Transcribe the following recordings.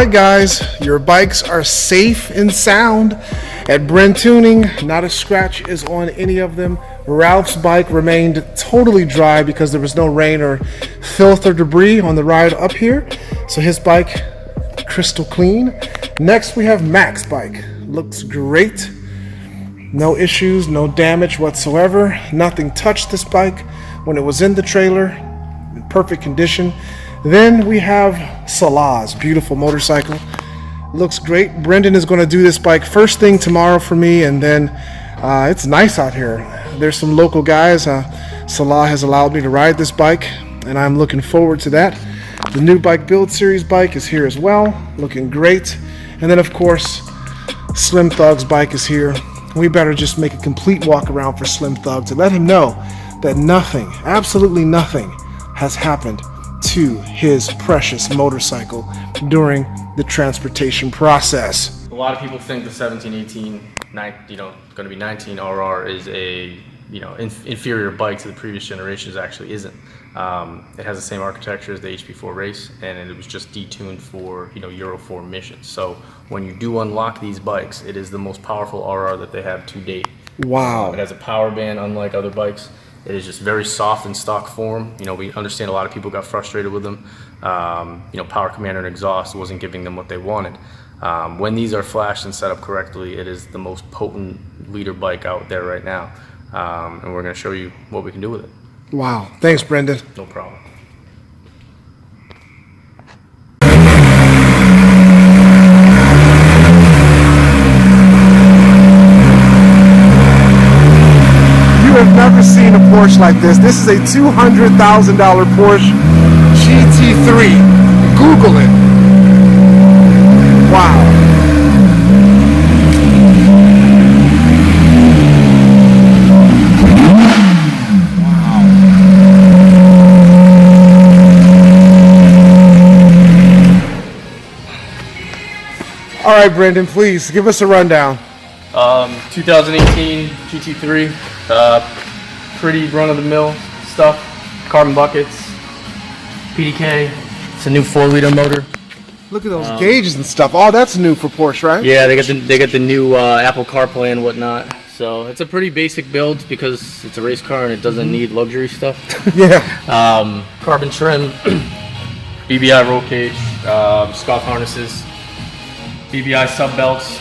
right, guys, your bikes are safe and sound at Brentuning. Not a scratch is on any of them. Ralph's bike remained totally dry because there was no rain or filth or debris on the ride up here. So his bike, crystal clean. Next, we have Mac's bike. Looks great. No issues, no damage whatsoever. Nothing touched this bike when it was in the trailer. In perfect condition. Then we have Salah's beautiful motorcycle. Looks great. Brendan is going to do this bike first thing tomorrow for me, and then it's nice out here. There's some local guys. Salah has allowed me to ride this bike, and I'm looking forward to that. The new Bike Build Series bike is here as well, looking great. And then, of course, Slim Thug's bike is here. We better just make a complete walk around for Slim Thug to let him know that nothing, absolutely nothing, has happened to his precious motorcycle during the transportation process. A lot of people think the 1718, going to be 19 RR is a inferior bike to the previous generations. Actually isn't. It has the same architecture as the HP4 Race, and it was just detuned for Euro 4 missions. So when you do unlock these bikes, it is the most powerful RR that they have to date. Wow. It has a power band unlike other bikes. It is just very soft in stock form. We understand a lot of people got frustrated with them. Power commander and exhaust wasn't giving them what they wanted. When these are flashed and set up correctly, it is the most potent leader bike out there right now. And we're going to show you what we can do with it. Wow. Thanks, Brendan. No problem. I've never seen a Porsche like this. This is a $200,000 Porsche GT3. Google it. Wow. All right, Brendan, please give us a rundown. 2018 GT3. Pretty run-of-the-mill stuff. Carbon buckets, PDK. It's a new 4-liter motor. Look at those gauges and stuff. Oh, that's new for Porsche, right? Yeah, they got the new Apple CarPlay and whatnot. So it's a pretty basic build because it's a race car and it doesn't need luxury stuff. Yeah. Carbon trim, BBI roll cage, scuff harnesses, BBI sub belts.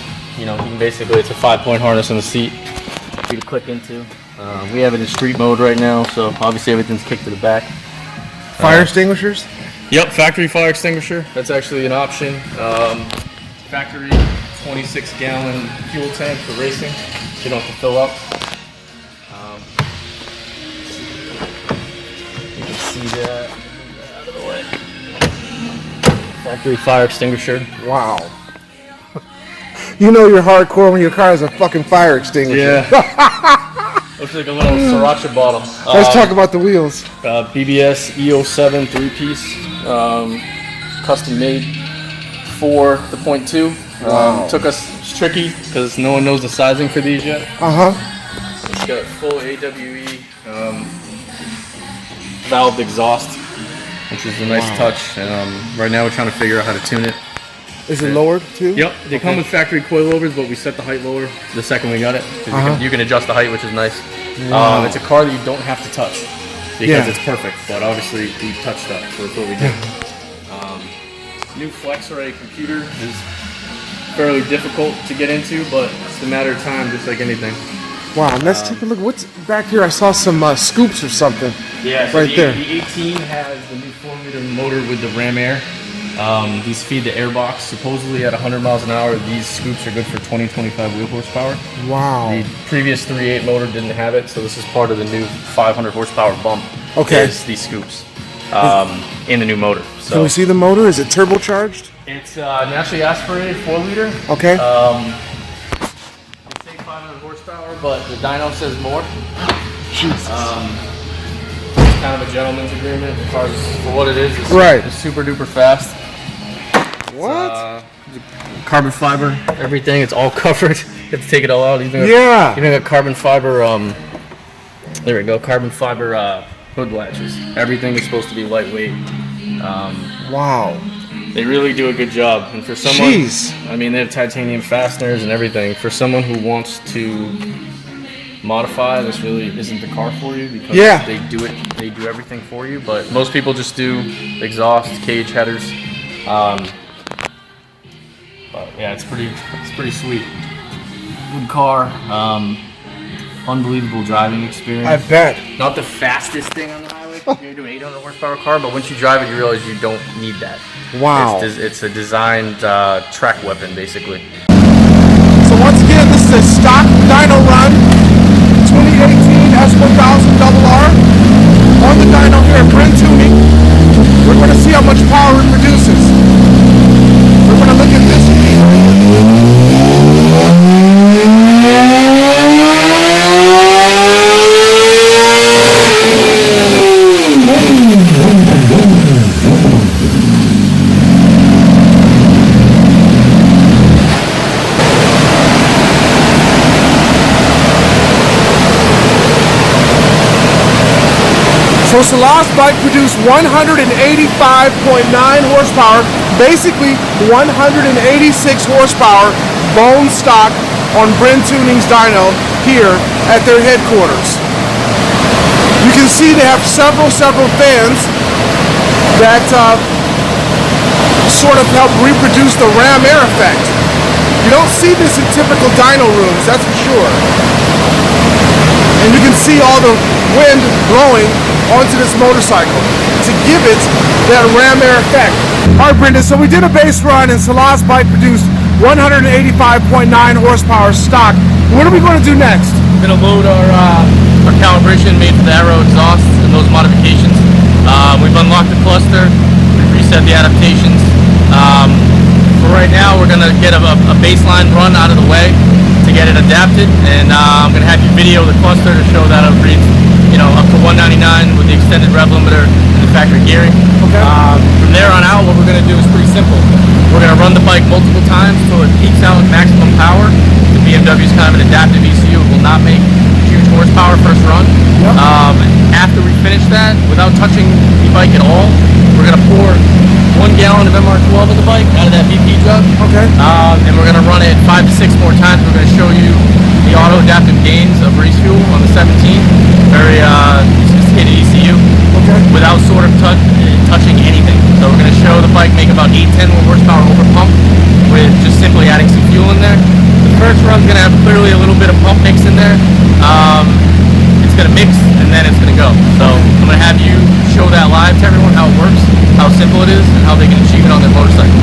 Basically it's a 5-point harness on the seat for you to click into. We have it in street mode right now, so obviously everything's kicked to the back. Fire extinguishers? Yep, factory fire extinguisher. That's actually an option. Factory 26-gallon fuel tank for racing, so you don't have to fill up. You can see that. Out of the way. Factory fire extinguisher. Wow. You know you're hardcore when your car has a fucking fire extinguisher. Yeah. Looks like a little sriracha bottle. Let's talk about the wheels. BBS E07 3-piece, custom made for the .2. Wow. It's tricky because no one knows the sizing for these yet. It's got full AWE valved exhaust, which is a nice touch. And right now we're trying to figure out how to tune it. Is it lowered too? Yep, they come with factory coilovers, but we set the height lower the second we got it. You can adjust the height, which is nice. Wow. It's a car that you don't have to touch because it's perfect, but obviously we touch stuff, so that's what we do. New FlexRay computer is fairly difficult to get into, but it's a matter of time, just like anything. Wow, let's take a look. What's back here? I saw some scoops or something. Yeah, so right there. The 18 has the new 4-liter motor with the Ram Air. These feed the airbox. Supposedly at 100 miles an hour, these scoops are good for 20-25 wheel horsepower. Wow. The previous 3.8 motor didn't have it, so this is part of the new 500 horsepower bump. Okay. Is these scoops in the new motor. So can we see the motor? Is it turbocharged? it's naturally aspirated 4-liter. Okay. They say 500 horsepower, but the dyno says more. Jesus. It's kind of a gentleman's agreement as far as for what it is. It's super duper fast. What? Carbon fiber, everything. It's all covered. You have to take it all out. Even got carbon fiber. There we go. Carbon fiber hood latches. Everything is supposed to be lightweight. Wow. They really do a good job. And for someone, I mean, they have titanium fasteners and everything. For someone who wants to modify, this really isn't the car for you because they do everything for you. But most people just do exhaust, cage headers. But yeah, it's pretty sweet. Good car. Unbelievable driving experience. I bet. Not the fastest thing on the highway compared to an 800 horsepower car, but once you drive it, you realize you don't need that. Wow. It's a designed track weapon, basically. So once again, this is a stock dyno run, 2018 S1000RR on the dyno here at Brentuning. We're going to see how much power it produces. We're going to look at this. So Salah's bike produced 185.9 horsepower, basically 186 horsepower bone stock on Brentuning's dyno here at their headquarters. You can see they have several fans that sort of help reproduce the ram air effect. You don't see this in typical dyno rooms, that's for sure. And you can see all the wind blowing onto this motorcycle to give it that ram air effect. All right, Brendan, so we did a base run and Salah's bike produced 185.9 horsepower stock. What are we going to do next? We're going to load our calibration made for the aero exhausts and those modifications. We've unlocked the cluster, we've reset the adaptations. For right now, we're going to get a baseline run out of the way to get it adapted, and I'm going to have you video the cluster to show that it reads, up to 199 with the extended rev limiter and the factory gearing. Okay. From there on out, what we're going to do is pretty simple. We're going to run the bike multiple times until it peaks out with maximum power. The BMW is kind of an adaptive ECU. It will not make huge horsepower first run. Yep. After we finish that, without touching the bike at all, we're going to pour 1 gallon of MR12 of the bike out of that VP jug. Okay. And we're going to run it 5 to 6 more times. We're going to show you the auto-adaptive gains of race fuel on the 17. Very sophisticated ECU. Okay. Without sort of touching anything. So we're going to show the bike make about 8-10 more horsepower over pump with just simply adding some fuel in there. The first run's going to have clearly a little bit of pump mix in there. It's going to mix and then it's going to go. So I'm going to have you show that live to everyone how it works, how simple it is, and how they can achieve it on their motorcycle.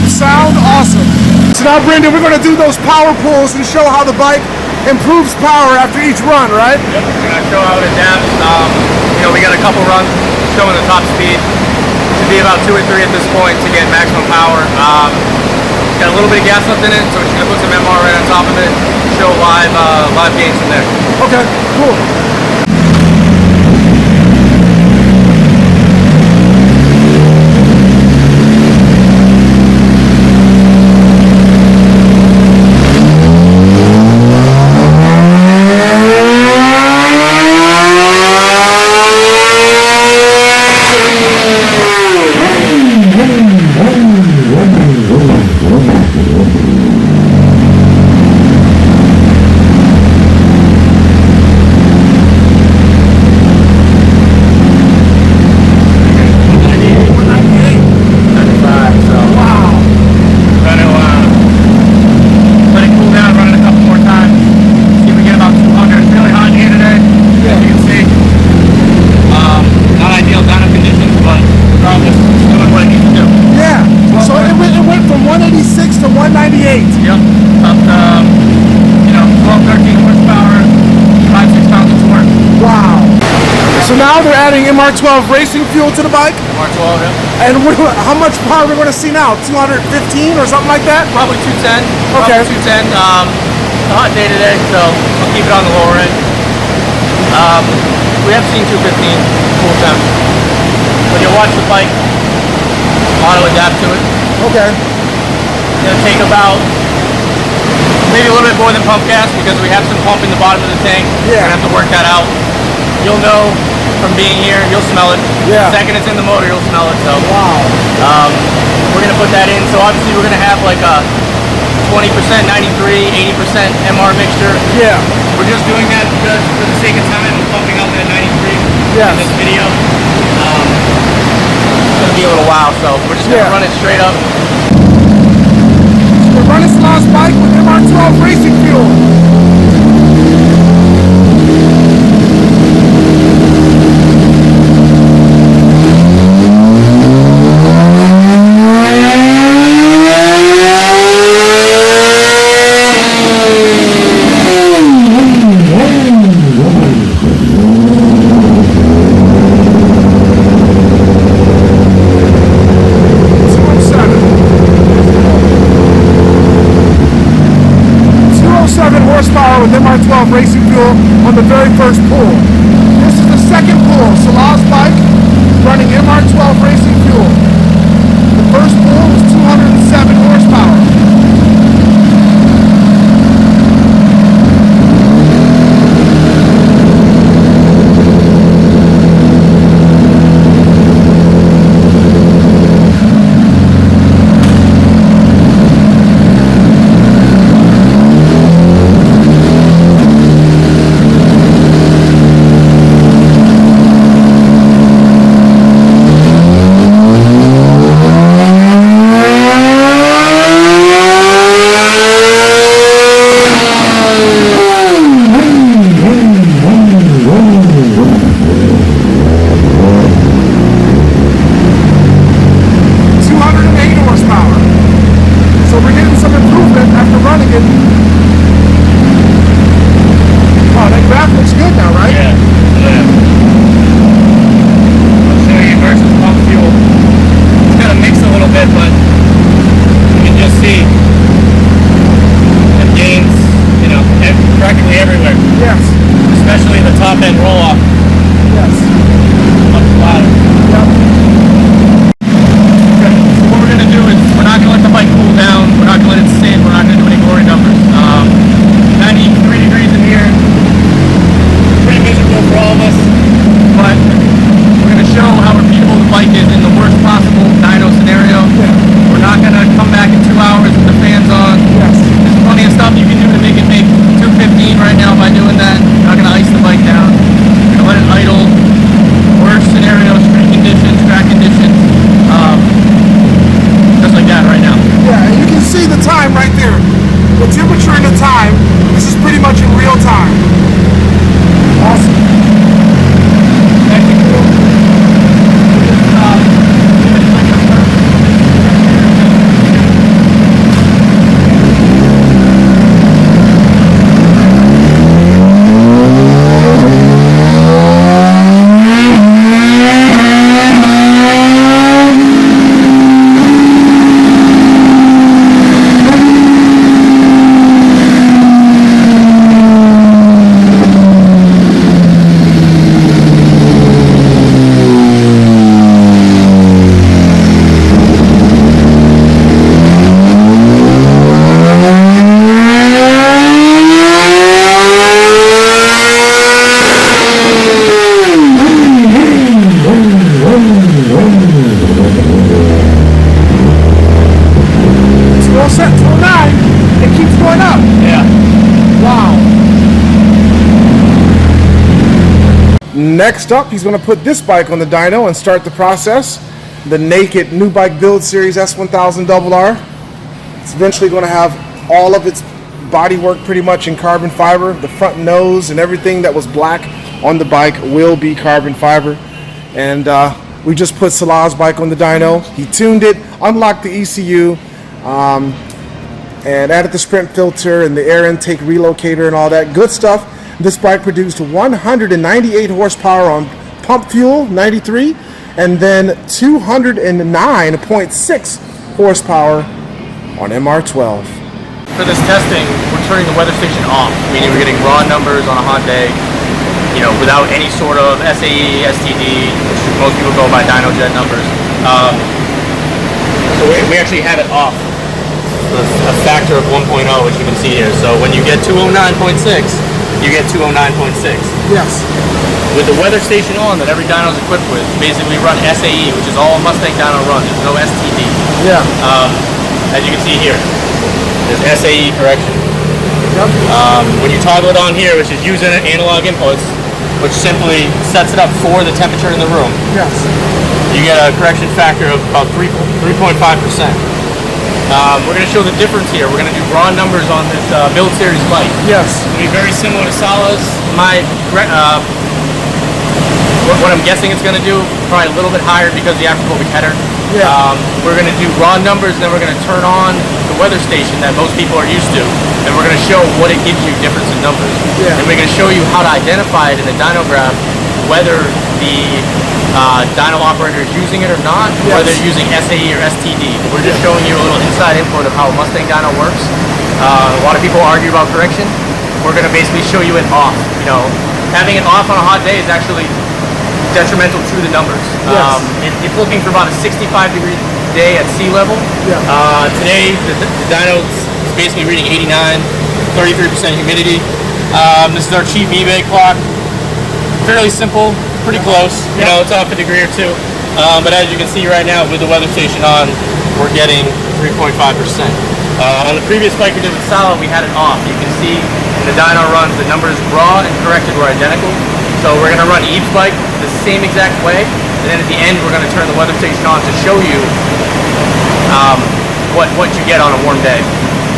Sound awesome. So now, Brendan, we're going to do those power pulls and show how the bike improves power after each run, right? Yep, we're going to show how it adapts. We got a couple runs showing the top speed. Should be about 2 or 3 at this point to get maximum power. It's got a little bit of gas left in it, so we're just going to put some MR right on top of it, show live gains from there. Okay, cool. So now they're adding MR12 racing fuel to the bike. MR12, yeah. And how much power are we going to see now? 215 or something like that? Probably 210. Okay. Probably 210. It's a hot day today, so I'll keep it on the lower end. We have seen 215 full time. When you watch the bike, auto adapt to it. Okay. It's going to take about maybe a little bit more than pump gas because we have some pump in the bottom of the tank. Yeah. We're going to have to work that out. You'll know from being here, you'll smell it. Yeah. The second it's in the motor, you'll smell it. So Wow. we're going to put that in. So obviously we're going to have like a 20% 93, 80% MR mixture. Yeah. We're just doing that because for the sake of time, I'm pumping out that 93 Yes. in this video. It's going to be a little while, so we're just going to run it straight up. We're running Salah's bike with MR12 racing fuel. Horsepower with MR12 racing fuel on the very first pull. This is the second pull. Salah's bike running MR12 racing fuel. The first pull was 207 horsepower. Next up, he's going to put this bike on the dyno and start the process. The naked new bike build series S1000RR. It's eventually going to have all of its bodywork pretty much in carbon fiber. The front nose and everything that was black on the bike will be carbon fiber. And we just put Salah's bike on the dyno. He tuned it, unlocked the ECU, and added the sprint filter and the air intake relocator and all that good stuff. This bike produced 198 horsepower on pump fuel, 93, and then 209.6 horsepower on MR12. For this testing, we're turning the weather station off, meaning we're getting raw numbers on a hot day, you know, without any sort of SAE, STD, which most people go by dyno-jet numbers. So we actually have it off, a factor of 1.0, which you can see here. So when you get 209.6, you get 209.6. Yes. With the weather station on that every dyno is equipped with, basically we run SAE, which is all Mustang dyno runs. There's no STD. Yeah. As you can see here, there's SAE correction. Yep. When you toggle it on here, which is using analog inputs, which simply sets it up for the temperature in the room, Yes. you get a correction factor of about 3.5%. We're going to show the difference here. We're going to do raw numbers on this build series bike. Yes. It's going to be very similar to Sala's. What I'm guessing it's going to do, probably a little bit higher because the afterburning header. Yeah. We're going to do raw numbers, and then we're going to turn on the weather station that most people are used to, and we're going to show what it gives you difference in numbers. Yeah. And we're going to show you how to identify it in the dyno graph, whether the dyno operator is using it or not, Yes. whether they're using SAE or STD. We're just showing you a little inside input of how a Mustang dyno works. A lot of people argue about correction. We're going to basically show you it off. You know, having it off on a hot day is actually detrimental to the numbers. Yes. It's looking for about a 65-degree day at sea level. Yeah. Today, the dyno is basically reading 89, 33% humidity. This is our cheap eBay clock. Fairly simple, pretty close. You know, it's off a degree or two. But as you can see right now, with the weather station on, we're getting 3.5%. On the previous bike we did with Sala, we had it off. You can see in the dyno runs, the numbers raw and corrected were identical. So we're going to run Eve's bike the same exact way, and then at the end we're going to turn the weather station on to show you what you get on a warm day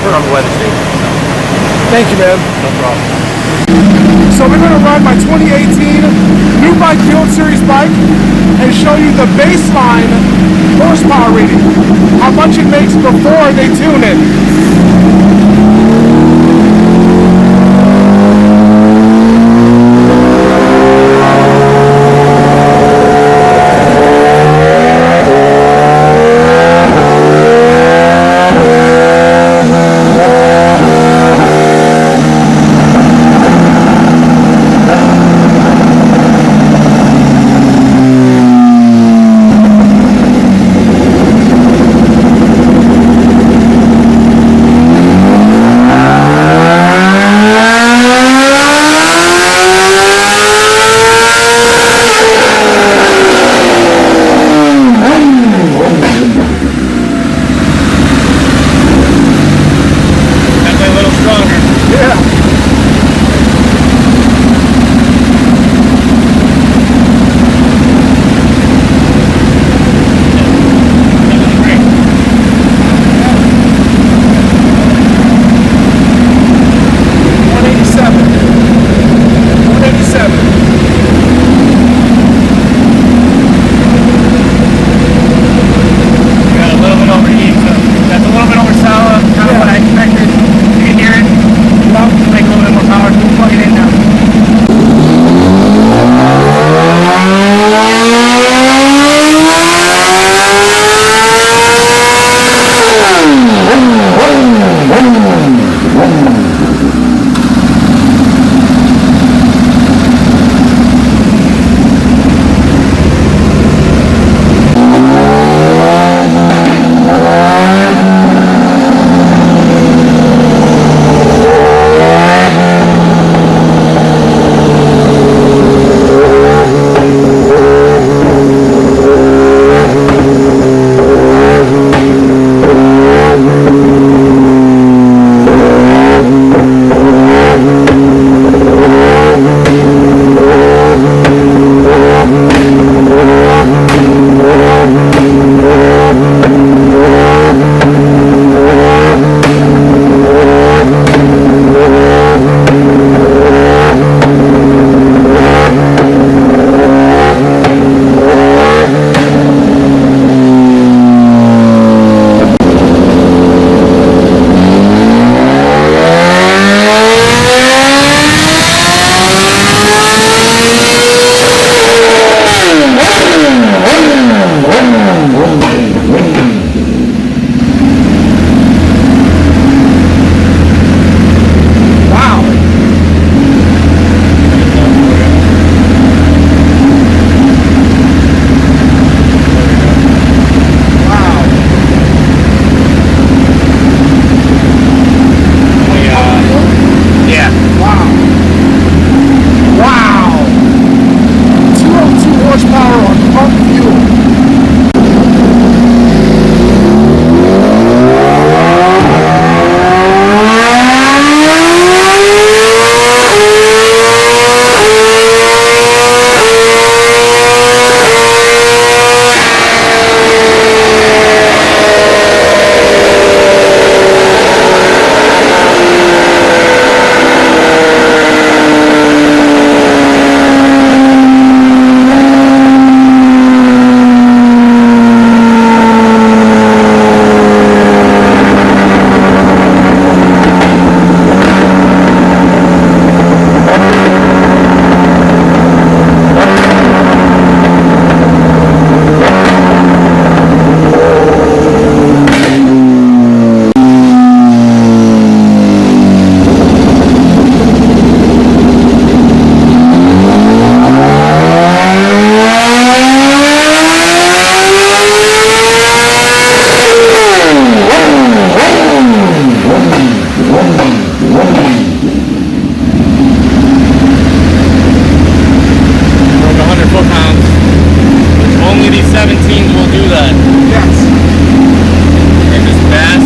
from the weather station. So, Thank you, man. no problem. So we're going to run my 2018 new bike build series bike and show you the baseline horsepower reading, how much it makes before they tune it.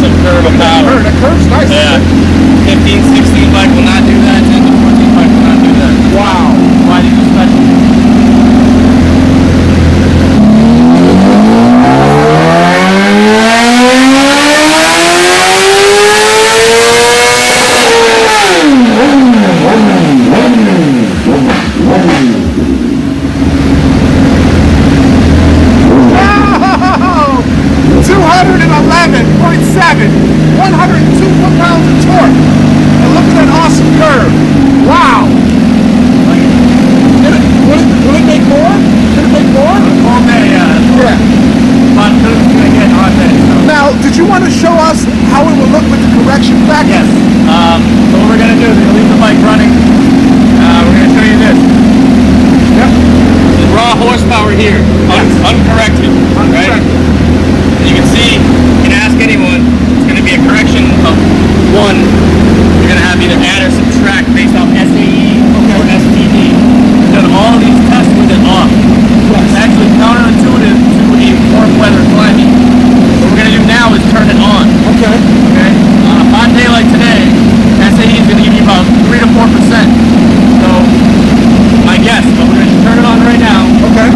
the curve of power. The curve's nice. Yeah. 15, 16 bike will not do that. 10 to 14 bike will not do that. Wow. Why these are special? Uncorrected, right? You can see, you can ask anyone, it's going to be a correction of 1. You're going to have either add or subtract based off SAE or STD. We've done all these tests with it off. It's actually counterintuitive to a warm weather climate. What we're going to do now is turn it on. Okay. On a hot day like today, SAE is going to give you about 3 to 4%. So, my guess, but we're going to turn it on right now. Okay.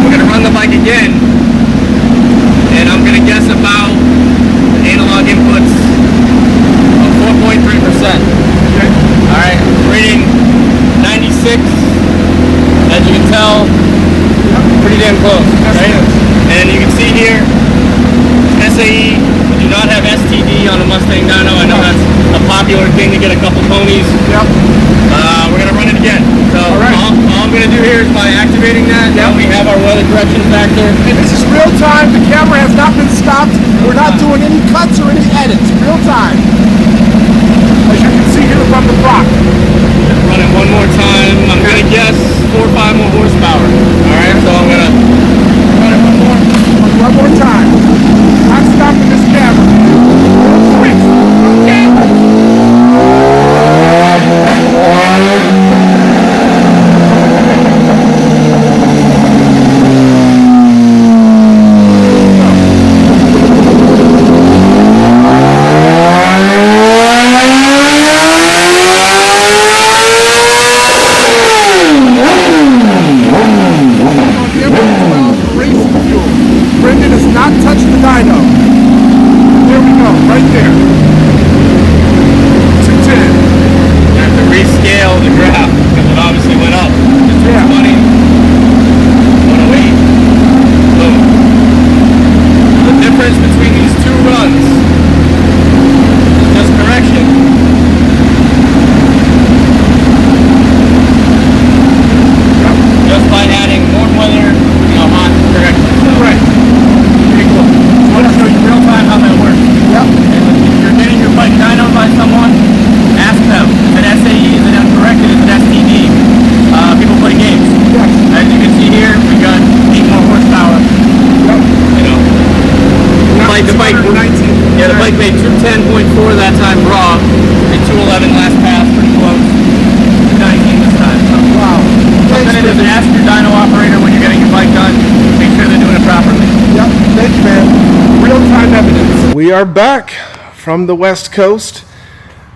We're going to run the bike again, and I'm going to guess about the analog inputs of 4.3%. Okay. Alright, reading 96, as you can tell, pretty damn close, right? And you can see here, SAE, we do not have STD on a Mustang dyno. I know that's a popular thing to get a couple ponies. Yep. We're going to run it again. So all I'm going to do here is by activating that, now we have our weather correction factor. And this is real time. The camera has not been stopped. We're not doing any cuts or any edits. Real time. As you can see here from the clock. Run it one more time. I'm going to guess 4 or 5 more horsepower. Alright, so I'm going to run it one more time. I'm stopping this camera. Switch. Okay. We are back from the West Coast.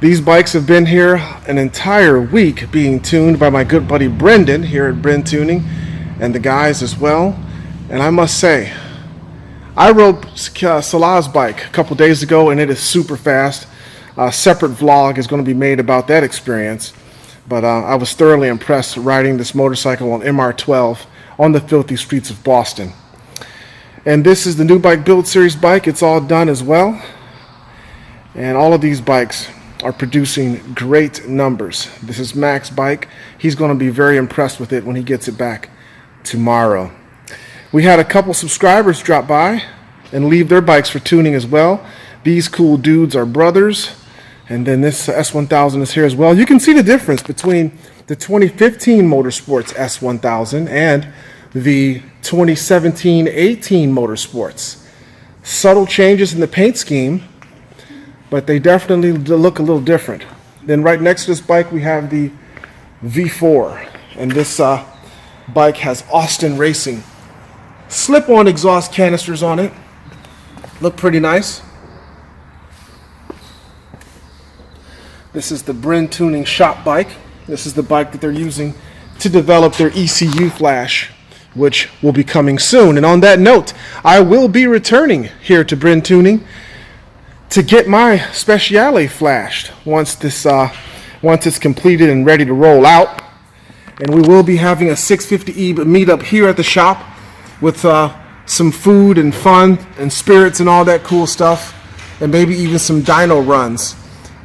These bikes have been here an entire week being tuned by my good buddy Brendan here at Brentuning and the guys as well. And I must say, I rode Salah's bike a couple days ago and it is super fast. A separate vlog is going to be made about that experience. But I was thoroughly impressed riding this motorcycle on MR12 on the filthy streets of Boston. And this is the new bike build series bike. It's all done as well. And all of these bikes are producing great numbers. This is Mac's bike. He's going to be very impressed with it when he gets it back tomorrow. We had a couple subscribers drop by and leave their bikes for tuning as well. These cool dudes are brothers. And then this S1000 is here as well. You can see the difference between the 2015 Motorsports S1000 and the 2017-18 Motorsports. Subtle changes in the paint scheme, but they definitely look a little different. Then right next to this bike we have the V4, and this bike has Austin Racing slip-on exhaust canisters on it. look pretty nice. This is the Brentuning shop bike. This is the bike that they're using to develop their ECU flash, which will be coming soon. And on that note, I will be returning here to Brentuning to get my Speciale flashed once it's completed and ready to roll out. And we will be having a 650E meetup here at the shop with some food and fun and spirits and all that cool stuff, and maybe even some dyno runs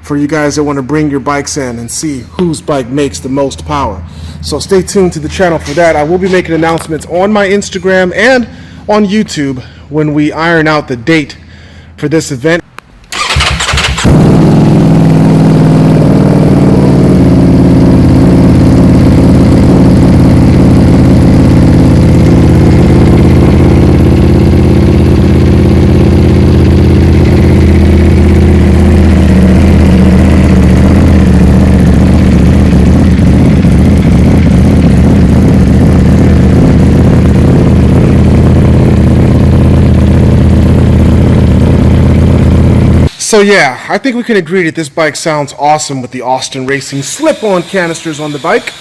for you guys that want to bring your bikes in and see whose bike makes the most power. So stay tuned to the channel for that. I will be making announcements on my Instagram and on YouTube when we iron out the date for this event. So yeah, I think we can agree that this bike sounds awesome with the Austin Racing slip-on canisters on the bike.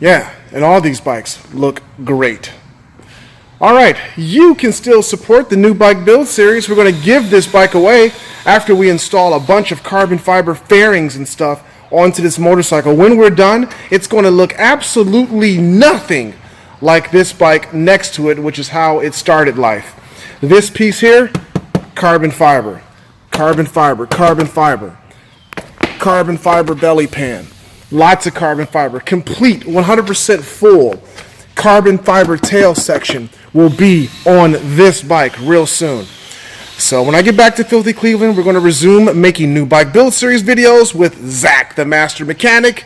Yeah, and all these bikes look great. Alright, you can still support the new bike build series. We're going to give this bike away after we install a bunch of carbon fiber fairings and stuff onto this motorcycle. When we're done, it's going to look absolutely nothing like this bike next to it, which is how it started life. This piece here, carbon fiber. Carbon fiber, carbon fiber, carbon fiber belly pan, lots of carbon fiber, complete 100% full carbon fiber tail section will be on this bike real soon. So when I get back to Filthy Cleveland, we're going to resume making new bike build series videos with Zach, the master mechanic,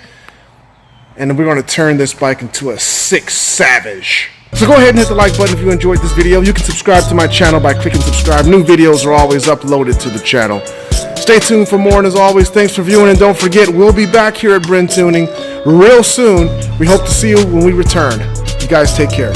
and we're going to turn this bike into a sick savage. So go ahead and hit the like button if you enjoyed this video. You can subscribe to my channel by clicking subscribe. New videos are always uploaded to the channel. Stay tuned for more, and as always, thanks for viewing, and don't forget, we'll be back here at Brentuning real soon. We hope to see you when we return. You guys take care.